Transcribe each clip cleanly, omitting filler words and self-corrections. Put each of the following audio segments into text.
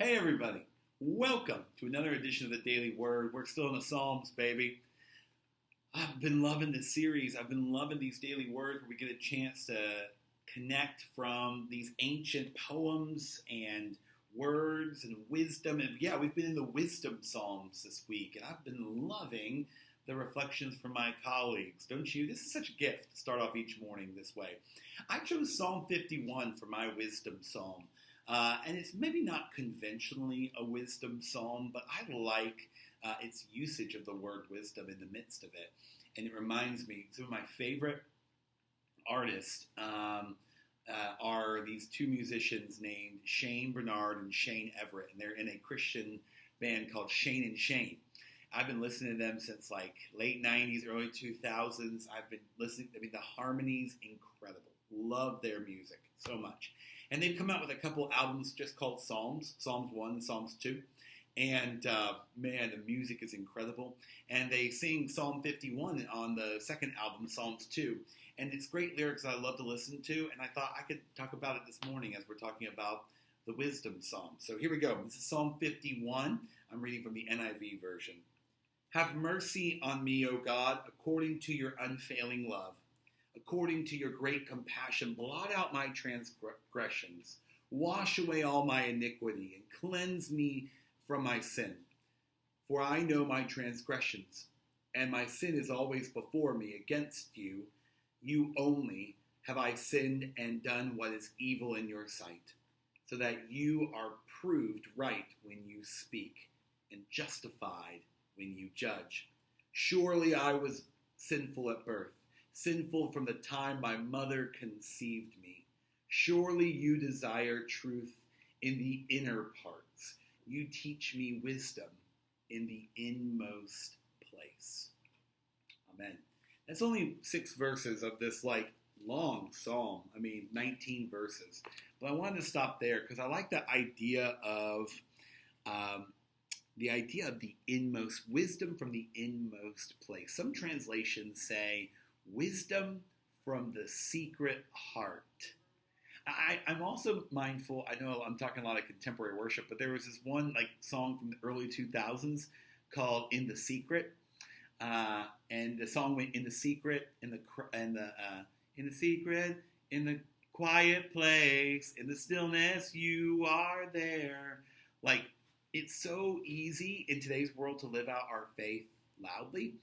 Hey everybody, welcome to another edition of the Daily Word. We're still in the Psalms, baby. I've been loving this series. I've been loving these daily words where we get a chance to connect from these ancient poems and words and wisdom. And yeah, we've been in the wisdom Psalms this week, and I've been loving the reflections from my colleagues. Don't you? This is such a gift to start off each morning this way. I chose Psalm 51 for my wisdom psalm. And it's maybe not conventionally a wisdom psalm, but I like its usage of the word wisdom in the midst of it. And it reminds me, some of my favorite artists are these two musicians named Shane Bernard and Shane Everett. And they're in a Christian band called Shane and Shane. I've been listening to them since like late 90s, early 2000s. I've been listening, the harmony's incredible. Love their music so much. And they've come out with a couple albums just called Psalms, Psalms 1 and Psalms 2. And man, the music is incredible. And they sing Psalm 51 on the second album, Psalms 2. And it's great lyrics I love to listen to. And I thought I could talk about it this morning as we're talking about the wisdom psalm. So here we go. This is Psalm 51. I'm reading from the NIV version. Have mercy on me, O God, according to your unfailing love. According to your great compassion, blot out my transgressions. Wash away all my iniquity and cleanse me from my sin. For I know my transgressions, and my sin is always before me. Against you, you only, have I sinned and done what is evil in your sight, so that you are proved right when you speak and justified when you judge. Surely I was sinful at birth, sinful from the time my mother conceived me. Surely you desire truth in the inner parts. You teach me wisdom in the inmost place. Amen. That's only 6 verses of this long psalm. 19 verses. But I wanted to stop there because I like the idea of the inmost, wisdom from the inmost place. Some translations say wisdom from the secret heart. I'm also mindful, I know I'm talking a lot of contemporary worship, but there was this one song from the early 2000s called In the Secret. And the song went in the secret, in the secret, in the quiet place, in the stillness, you are there. It's so easy in today's world to live out our faith loudly.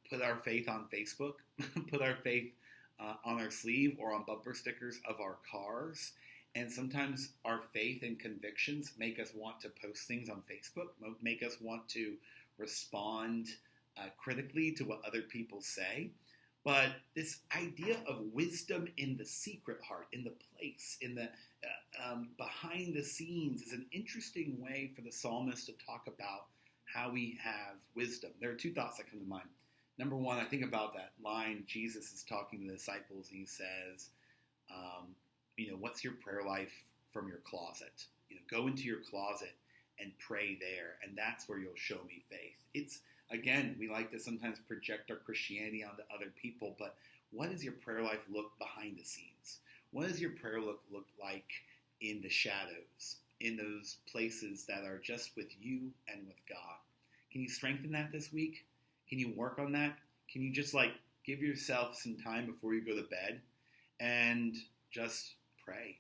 Put our faith on Facebook, put our faith on our sleeve or on bumper stickers of our cars. And sometimes our faith and convictions make us want to post things on Facebook, make us want to respond critically to what other people say. But this idea of wisdom in the secret heart, in the place, in the behind the scenes is an interesting way for the psalmist to talk about how we have wisdom. There are 2 thoughts that come to mind. Number one, I think about that line, Jesus is talking to the disciples, and he says, what's your prayer life from your closet? Go into your closet and pray there, and that's where you'll show me faith. It's, again, we like to sometimes project our Christianity onto other people, but what does your prayer life look behind the scenes? What does your prayer look like in the shadows, in those places that are just with you and with God? Can you strengthen that this week? Can you work on that? Can you just give yourself some time before you go to bed and just pray?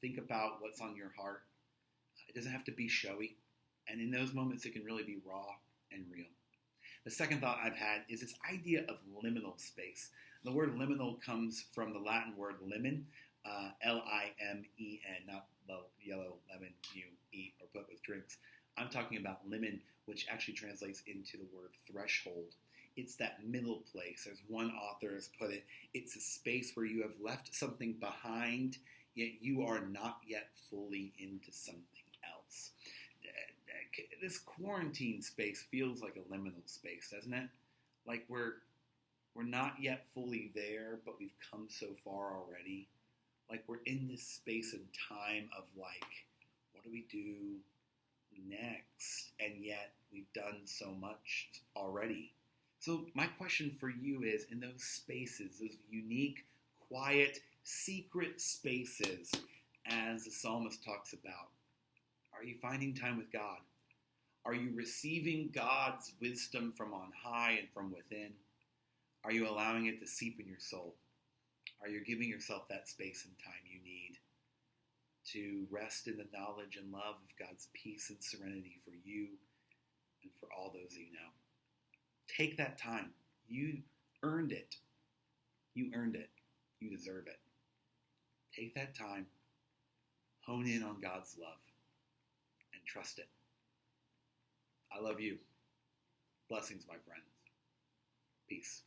Think about what's on your heart. It doesn't have to be showy. And in those moments, it can really be raw and real. The second thought I've had is this idea of liminal space. The word liminal comes from the Latin word limen, L-I-M-E-N, not the yellow lemon you eat or put with drinks. I'm talking about limen, which actually translates into the word threshold. It's that middle place. As one author has put it, it's a space where you have left something behind, yet you are not yet fully into something else. This quarantine space feels like a liminal space, doesn't it? We're not yet fully there, but we've come so far already. We're in this space and time of what do we do next? And yet we've done so much already. So my question for you is, in those spaces, those unique, quiet, secret spaces, as the psalmist talks about, Are you finding time with God? Are you receiving God's wisdom from on high and from within? Are you allowing it to seep in your soul? Are you giving yourself that space and time you need to rest in the knowledge and love of God's peace and serenity for you and for all those you know? Take that time. You earned it. You earned it. You deserve it. Take that time. Hone in on God's love and trust it. I love you. Blessings, my friends. Peace.